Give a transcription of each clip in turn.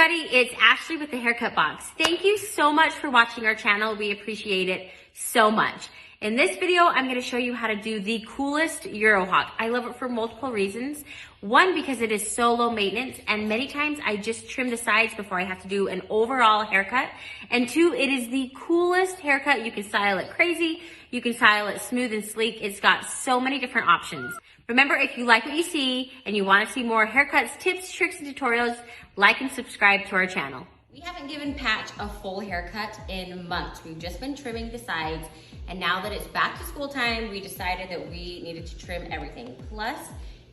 everybody, it's Ashley with the Haircut Box. Thank you so much for watching our channel. We appreciate it so much. In this video, I'm going to show you how to do the coolest Euro hawk. I love it for multiple reasons. One, because it is so low maintenance, and many times I just trim the sides before I have to do an overall haircut. And two, it is the coolest haircut. You can style it crazy. You can style it smooth and sleek. It's got so many different options. Remember, if you like what you see and you want to see more haircuts, tips, tricks, and tutorials, like and subscribe to our channel. We haven't given Patch a full haircut in months. We've just been trimming the sides, and now that it's back to school time, we decided that we needed to trim everything. Plus,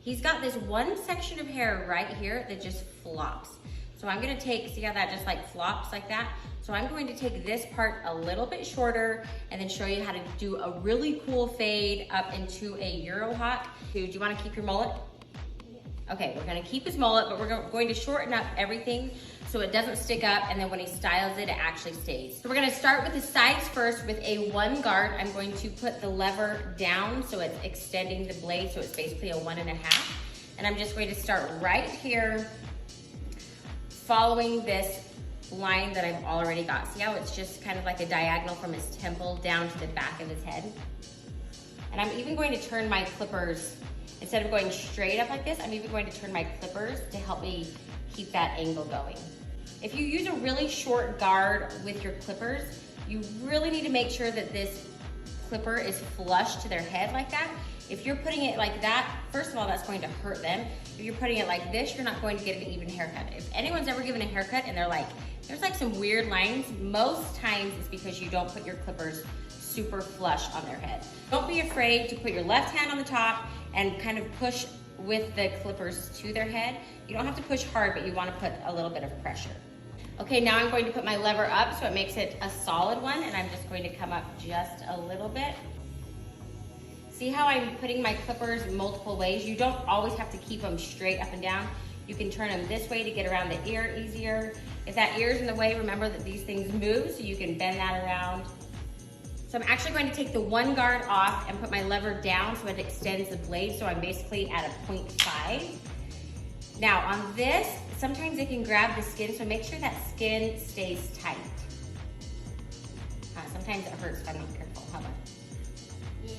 he's got this one section of hair right here that just flops. So I'm gonna take, see how that just like flops like that? So I'm going to take this part a little bit shorter and then show you how to do a really cool fade up into a Euro hawk. Do you wanna keep your mullet? Okay, we're gonna keep his mullet, but we're going to shorten up everything so it doesn't stick up, and then when he styles it, it actually stays. So we're gonna start with the sides first with a 1 guard. I'm going to put the lever down so it's extending the blade, so it's basically a 1.5. And I'm just going to start right here, following this line that I've already got. See how it's just kind of like a diagonal from his temple down to the back of his head? And I'm even going to turn my clippers, instead of going straight up like this, I'm even going to turn my clippers to help me keep that angle going. If you use a really short guard with your clippers, you really need to make sure that this clipper is flush to their head like that. If you're putting it like that, first of all, that's going to hurt them. If you're putting it like this, you're not going to get an even haircut. If anyone's ever given a haircut and they're like, there's like some weird lines, most times it's because you don't put your clippers super flush on their head. Don't be afraid to put your left hand on the top and kind of push with the clippers to their head. You don't have to push hard, but you want to put a little bit of pressure. Okay, now I'm going to put my lever up so it makes it a solid one, and I'm just going to come up just a little bit. See how I'm putting my clippers multiple ways? You don't always have to keep them straight up and down. You can turn them this way to get around the ear easier. If that ear is in the way, remember that these things move, so you can bend that around. So I'm actually going to take the 1 guard off and put my lever down so it extends the blade, so I'm basically at a 0.5. Now on this, sometimes it can grab the skin, so make sure that skin stays tight. Sometimes it hurts if I'm not careful. How about? Yeah.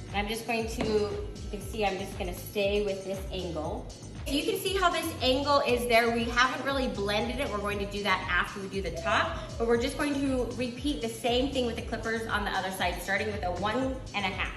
And I'm just going to, you can see I'm just gonna stay with this angle. You can see how this angle is there. We haven't really blended it. We're going to do that after we do the top, but we're just going to repeat the same thing with the clippers on the other side, starting with a 1.5.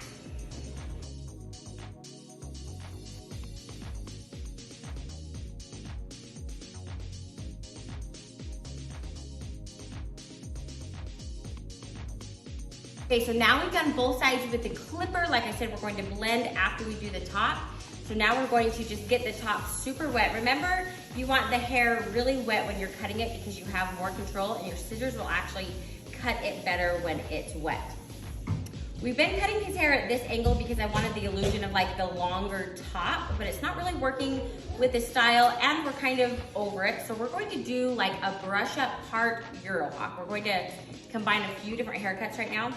Okay, so now we've done both sides with the clipper. Like I said, we're going to blend after we do the top. So now we're going to just get the top super wet. Remember, you want the hair really wet when you're cutting it because you have more control, and your scissors will actually cut it better when it's wet. We've been cutting his hair at this angle because I wanted the illusion of like the longer top, but it's not really working with the style, and we're kind of over it. So we're going to do like a brush up part Euro hawk. We're going to combine a few different haircuts right now.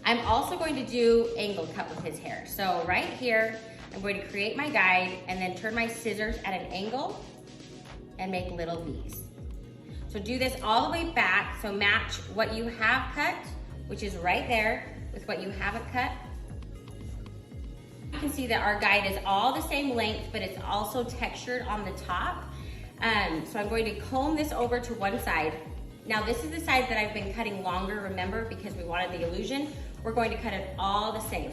I'm also going to do angle cut with his hair. So right here, I'm going to create my guide and then turn my scissors at an angle and make little V's. So do this all the way back, so match what you have cut, which is right there, with what you haven't cut. You can see that our guide is all the same length, but it's also textured on the top. So I'm going to comb this over to one side. Now this is the side that I've been cutting longer, remember, because we wanted the illusion. We're going to cut it all the same.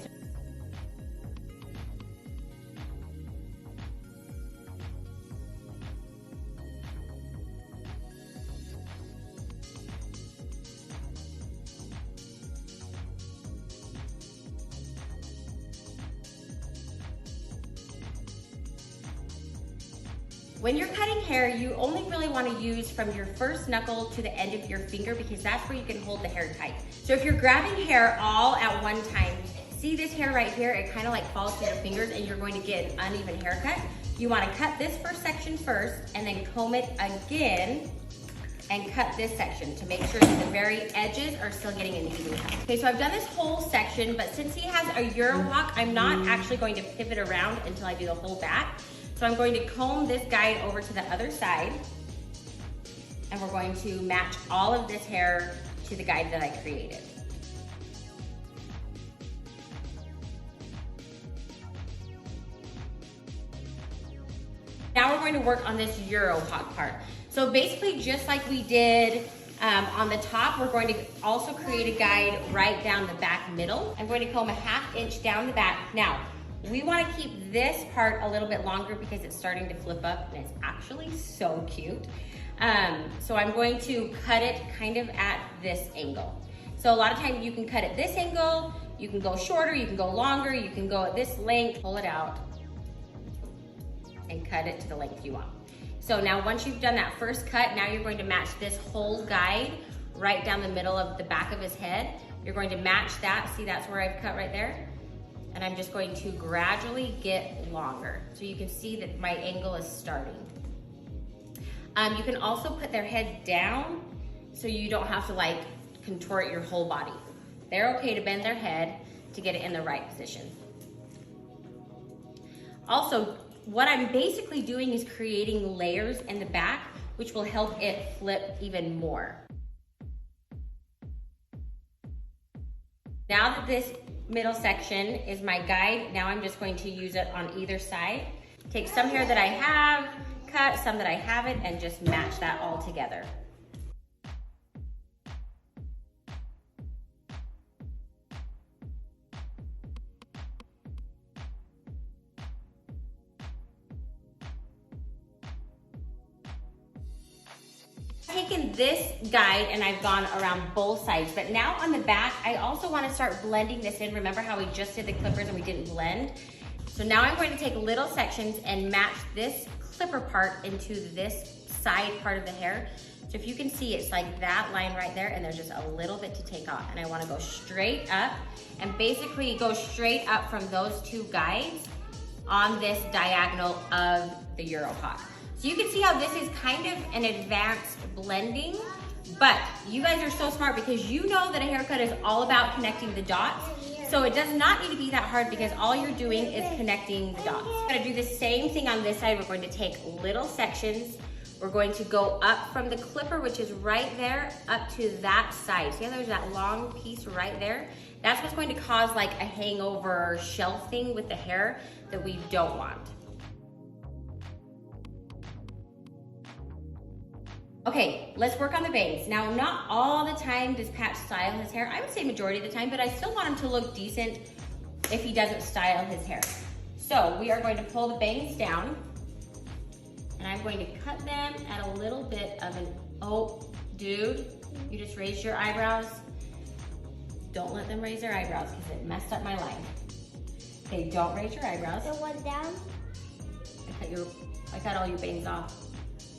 When you're cutting hair, you only really want to use from your first knuckle to the end of your finger because that's where you can hold the hair tight. So if you're grabbing hair all at one time, see this hair right here, it kind of like falls through your fingers and you're going to get an uneven haircut. You want to cut this first section first and then comb it again and cut this section to make sure that the very edges are still getting an even cut. Okay, so I've done this whole section, but since he has a Euro hawk, I'm not actually going to pivot around until I do the whole back. So I'm going to comb this guide over to the other side, and we're going to match all of this hair to the guide that I created. Now we're going to work on this Euro hawk part. So basically, just like we did on the top, we're going to also create a guide right down the back middle. I'm going to comb a 1/2 inch down the back. Now, we want to keep this part a little bit longer because it's starting to flip up and it's actually so cute. So I'm going to cut it kind of at this angle. So a lot of times you can cut at this angle, you can go shorter, you can go longer, you can go at this length, pull it out, and cut it to the length you want. So now once you've done that first cut, now you're going to match this whole guide right down the middle of the back of his head. You're going to match that. See, that's where I've cut right there. And I'm just going to gradually get longer. So you can see that my angle is starting. You can also put their head down so you don't have to like contort your whole body. They're okay to bend their head to get it in the right position. Also, what I'm basically doing is creating layers in the back, which will help it flip even more. Now that this middle section is my guide, now I'm just going to use it on either side. Take some hair that I have cut, some that I haven't, and just match that all together. Taken this guide and I've gone around both sides, but now on the back, I also want to start blending this in. Remember how we just did the clippers and we didn't blend? So now I'm going to take little sections and match this clipper part into this side part of the hair. So if you can see, it's like that line right there, and there's just a little bit to take off. And I want to go straight up and basically go straight up from those two guides on this diagonal of the Euro hawk. So you can see how this is kind of an advanced blending, but you guys are so smart because you know that a haircut is all about connecting the dots. So it does not need to be that hard because all you're doing is connecting the dots. We're gonna do the same thing on this side. We're going to take little sections. We're going to go up from the clipper, which is right there, up to that side. See how there's that long piece right there? That's what's going to cause like a hangover shelf thing with the hair that we don't want. Okay, let's work on the bangs. Now, not all the time does Pat style his hair. I would say majority of the time, but I still want him to look decent if he doesn't style his hair. So we are going to pull the bangs down, and I'm going to cut them at a little bit of an, oh, dude, you just raised your eyebrows. Don't let them raise their eyebrows because it messed up my line. Okay, don't raise your eyebrows. The one down? I cut all your bangs off.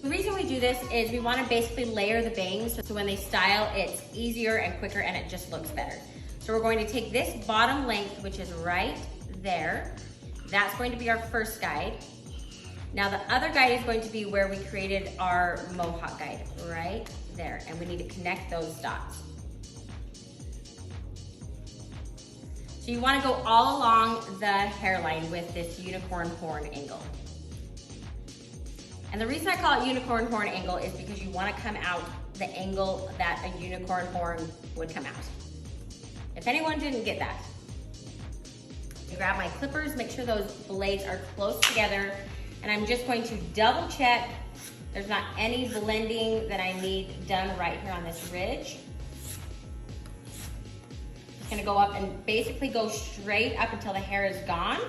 The reason we do this is we want to basically layer the bangs so when they style, it's easier and quicker and it just looks better. So we're going to take this bottom length, which is right there. That's going to be our first guide. Now the other guide is going to be where we created our mohawk guide, right there. And we need to connect those dots. So you want to go all along the hairline with this unicorn horn angle. And the reason I call it unicorn horn angle is because you want to come out the angle that a unicorn horn would come out. If anyone didn't get that. I grab my clippers, make sure those blades are close together, and I'm just going to double check there's not any blending that I need done right here on this ridge. Just gonna go up and basically go straight up until the hair is gone.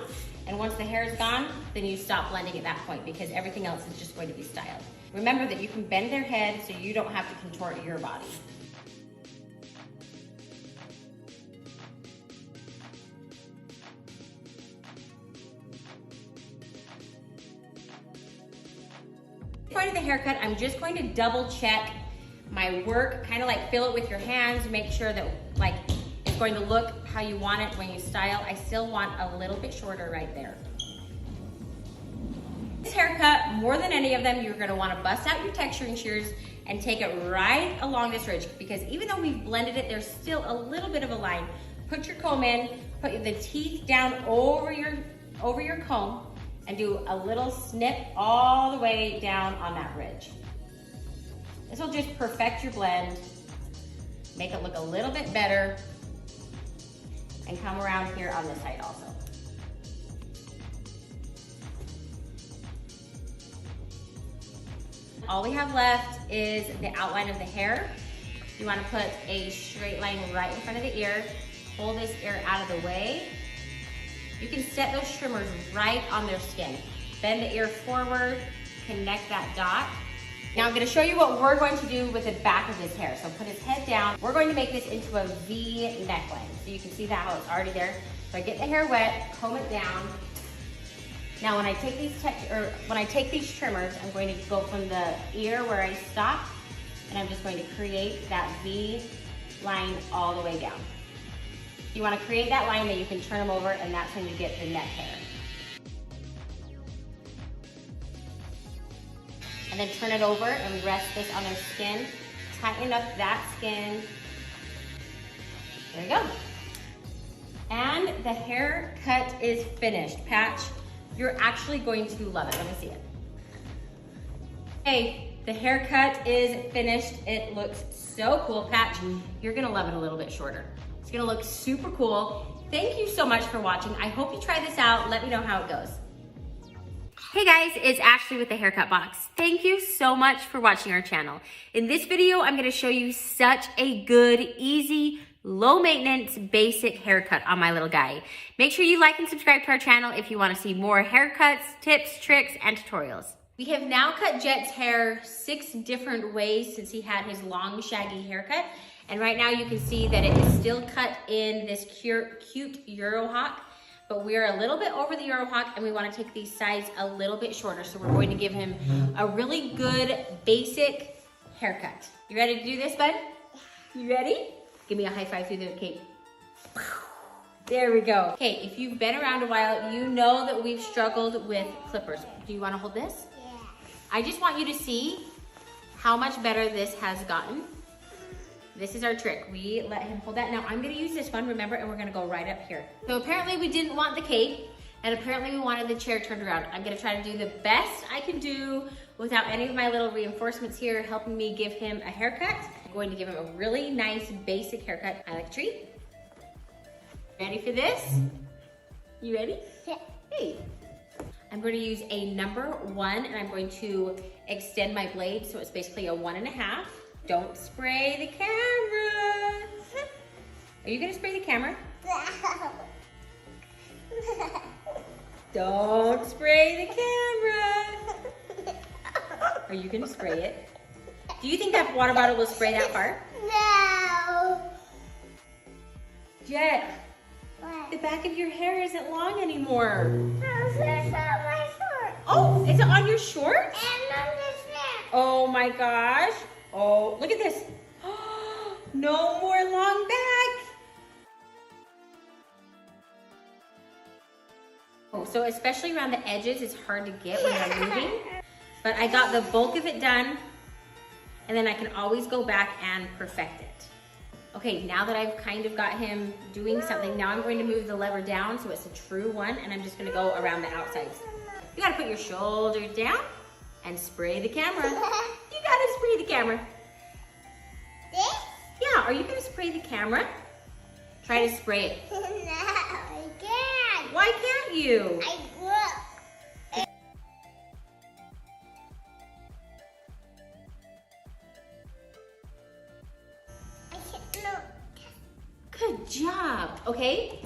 And once the hair is gone, then you stop blending at that point because everything else is just going to be styled. Remember that you can bend their head so you don't have to contort your body. Point of the haircut, I'm just going to double check my work, kind of like feel it with your hands, make sure that like it's going to look how you want it when you style. I still want a little bit shorter right there. This haircut, more than any of them, you're gonna wanna bust out your texturing shears and take it right along this ridge because even though we've blended it, there's still a little bit of a line. Put your comb in, put the teeth down over your comb, and do a little snip all the way down on that ridge. This will just perfect your blend, make it look a little bit better, and come around here on this side also. All we have left is the outline of the hair. You want to put a straight line right in front of the ear, pull this ear out of the way. You can set those trimmers right on their skin. Bend the ear forward, connect that dot. Now I'm going to show you what we're going to do with the back of his hair. So put his head down. We're going to make this into a V neckline. So you can see that how it's already there. So I get the hair wet, comb it down. Now when I take these trimmers, I'm going to go from the ear where I stopped, and I'm just going to create that V line all the way down. You want to create that line that you can turn them over, and that's when you get the neck hair. And then turn it over and rest this on their skin. Tighten up that skin. There you go. And the haircut is finished. Patch, you're actually going to love it. Let me see it. Hey, the haircut is finished. It looks so cool. Patch, you're gonna love it a little bit shorter. It's gonna look super cool. Thank you so much for watching. I hope you try this out. Let me know how it goes. Hey guys, it's Ashley with the Haircut Box. Thank you so much for watching our channel. In this video, I'm gonna show you such a good, easy, low maintenance, basic haircut on my little guy. Make sure you like and subscribe to our channel if you wanna see more haircuts, tips, tricks, and tutorials. We have now cut Jet's hair 6 different ways since he had his long, shaggy haircut. And right now you can see that it is still cut in this cute Euro hawk. But we're a little bit over the Euro hawk, and we want to take these sides a little bit shorter. So we're going to give him a really good basic haircut. You ready to do this, bud? You ready? Give me a high five through the cape. There we go. Okay, if you've been around a while, you know that we've struggled with clippers. Do you want to hold this? Yeah. I just want you to see how much better this has gotten. This is our trick. We let him hold that. Now I'm gonna use this one, remember, and we're gonna go right up here. So apparently we didn't want the cape, and apparently we wanted the chair turned around. I'm gonna try to do the best I can do without any of my little reinforcements here helping me give him a haircut. I'm going to give him a really nice basic haircut. I like a treat. Ready for this? You ready? Yeah. Hey. I'm going to use a number 1, and I'm going to extend my blade so it's basically a 1.5. Don't spray the camera. Are you gonna spray the camera? Don't spray the camera. Are you gonna spray it? Do you think that water bottle will spray that far? No. Jet, what? The back of your hair isn't long anymore. No, it's on my shorts. Oh, is it on your shorts? And on this neck. Oh my gosh. Oh, look at this. No more long back. Oh, so especially around the edges, it's hard to get when I'm moving. But I got the bulk of it done, and then I can always go back and perfect it. Okay, now that I've kind of got him doing something, now I'm going to move the lever down so it's a true one, and I'm just gonna go around the outsides. You gotta put your shoulders down and spray the camera. You gotta spray the camera. This? Yeah, are you gonna spray the camera? Try to spray it. No, I can't. Why can't you? I grew up. I can't, no. Good job, okay?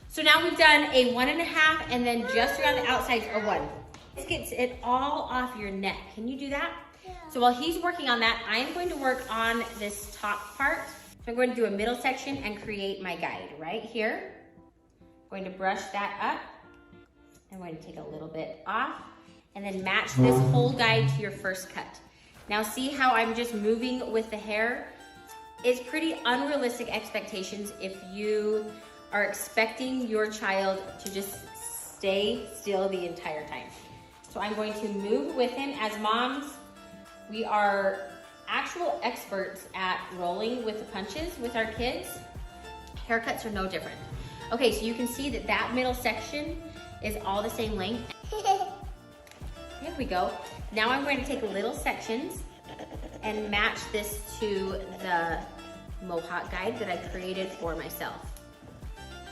So now we've done a 1.5, and then just around the outsides a 1. This gets it all off your neck. Can you do that? Yeah. So while he's working on that, I'm going to work on this top part. So I'm going to do a middle section and create my guide right here. I'm going to brush that up. I'm going to take a little bit off and then match this whole guide to your first cut. Now see how I'm just moving with the hair? It's pretty unrealistic expectations if you are expecting your child to just stay still the entire time. So I'm going to move with him. As moms, we are actual experts at rolling with the punches with our kids. Haircuts are no different. Okay, so you can see that that middle section is all the same length. we go. Now I'm going to take little sections and match this to the mohawk guide that I created for myself.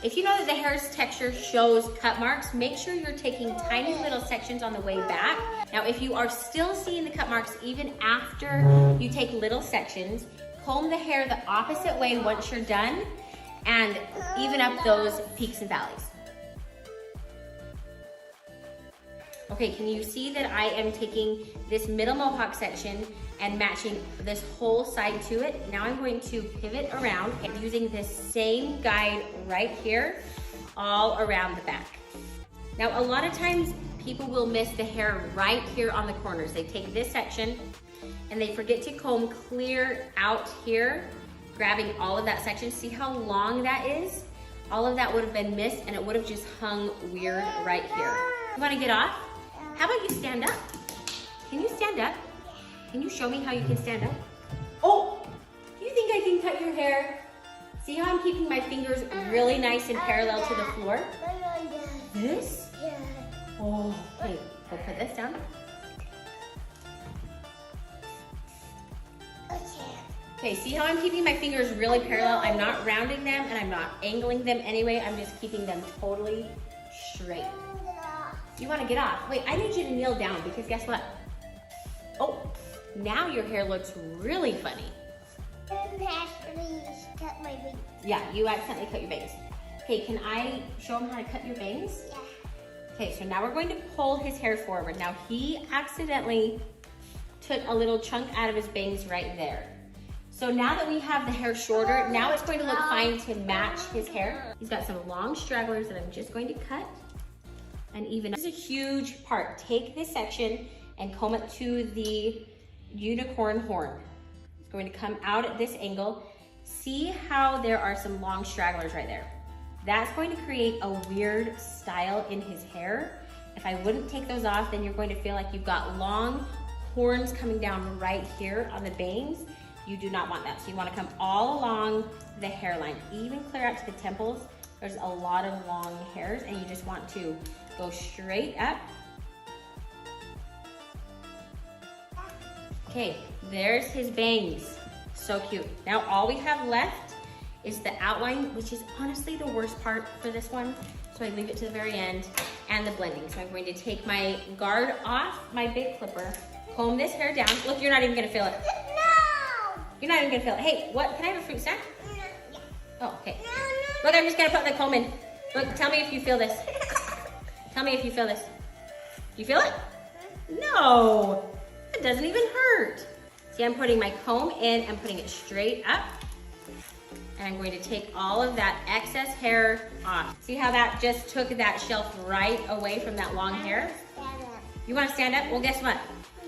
If you know that the hair's texture shows cut marks, make sure you're taking tiny little sections on the way back. Now, if you are still seeing the cut marks even after you take little sections, comb the hair the opposite way once you're done and even up those peaks and valleys. Okay, can you see that I am taking this middle mohawk section and matching this whole side to it? Now I'm going to pivot around and using this same guide right here, all around the back. Now, a lot of times people will miss the hair right here on the corners. They take this section and they forget to comb clear out here, grabbing all of that section. See how long that is? All of that would have been missed and it would have just hung weird right here. You wanna get off? How about you stand up? Can you stand up? Can you show me how you can stand up? Oh, do you think I can cut your hair? See how I'm keeping my fingers really nice and parallel to the floor? This? Yeah. Oh, okay, we'll put this down. Okay, see how I'm keeping my fingers really parallel? I'm not rounding them and I'm not angling them anyway. I'm just keeping them totally straight. You want to get off? Wait, I need you to kneel down because guess what? Oh, now your hair looks really funny. Yeah, you accidentally cut your bangs. Okay, can I show him how to cut your bangs? Yeah. Okay, so now we're going to pull his hair forward. Now he accidentally took a little chunk out of his bangs right there. So now that we have the hair shorter, now it's going to look fine to match his hair. He's got some long stragglers that I'm just going to cut and even. This is a huge part. Take this section and comb it to the unicorn horn. It's going to come out at this angle. See how there are some long stragglers right there? That's going to create a weird style in his hair. If I wouldn't take those off, then you're going to feel like you've got long horns coming down right here on the bangs. You do not want that. So you want to come all along the hairline, even clear out to the temples. There's a lot of long hairs and you just want to go straight up. Okay, there's his bangs. So cute. Now all we have left is the outline, which is honestly the worst part for this one. So I leave it to the very end, and the blending. So I'm going to take my guard off my big clipper, comb this hair down. Look, you're not even gonna feel it. No! You're not even gonna feel it. Hey, what, can I have a fruit snack? No, yeah. Oh, okay. No, no. Look, I'm just gonna put the comb in. Look, tell me if you feel this. Tell me if you feel this. You feel it? No, it doesn't even hurt. See, I'm putting my comb in and putting it straight up. And I'm going to take all of that excess hair off. See how that just took that shelf right away from that long hair? You wanna stand up? Well, guess what?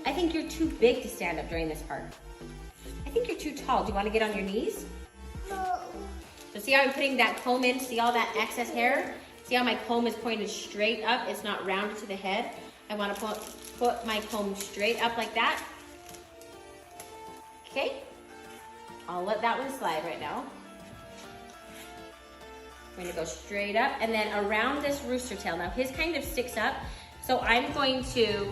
I think you're too big to stand up during this part. I think you're too tall. Do you wanna get on your knees? No. So see how I'm putting that comb in? See all that excess hair? See how my comb is pointed straight up? It's not rounded to the head. I wanna put my comb straight up like that. Okay, I'll let that one slide right now. I'm gonna go straight up and then around this rooster tail. Now his kind of sticks up, so I'm going to,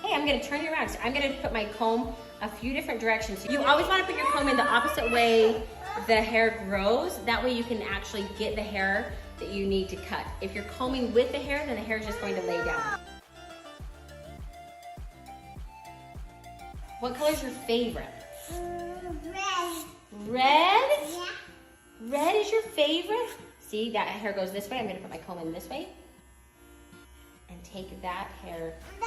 hey, I'm gonna turn you around. So I'm gonna put my comb a few different directions. You always wanna put your comb in the opposite way the hair grows. That way you can actually get the hair that you need to cut. If you're combing with the hair, then the hair is just going to lay down. What color is your favorite? Red. Red? Yeah. Red is your favorite? See, that hair goes this way. I'm gonna put my comb in this way and take that hair. No.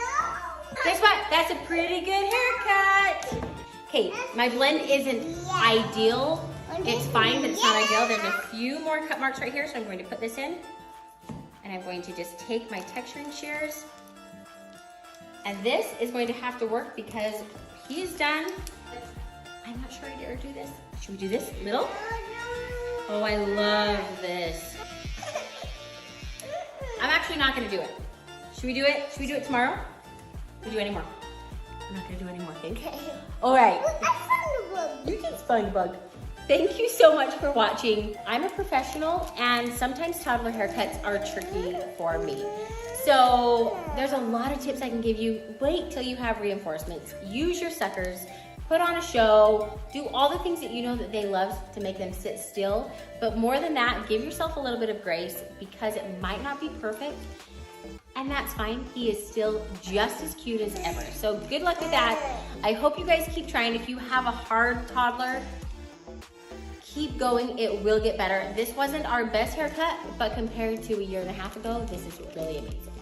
Guess what? That's a pretty good haircut. Okay, my blend isn't ideal. It's fine, but it's not ideal. There's a few more cut marks right here, so I'm going to put this in. And I'm going to just take my texturing shears. And this is going to have to work because he is done. I'm not sure I dare do this. Should we do this little? Oh, I love this. I'm actually not gonna do it. Should we do it? Should we do it tomorrow? Should we do any more? I'm not gonna do any more, okay? All right. You can find a bug. Thank you so much for watching. I'm a professional and sometimes toddler haircuts are tricky for me. So there's a lot of tips I can give you. Wait till you have reinforcements. Use your suckers, put on a show, do all the things that you know that they love to make them sit still. But more than that, give yourself a little bit of grace because it might not be perfect. And that's fine. He is still just as cute as ever. So good luck with that. I hope you guys keep trying. If you have a hard toddler, keep going. It will get better. This wasn't our best haircut, but compared to a year and a half ago, this is really amazing.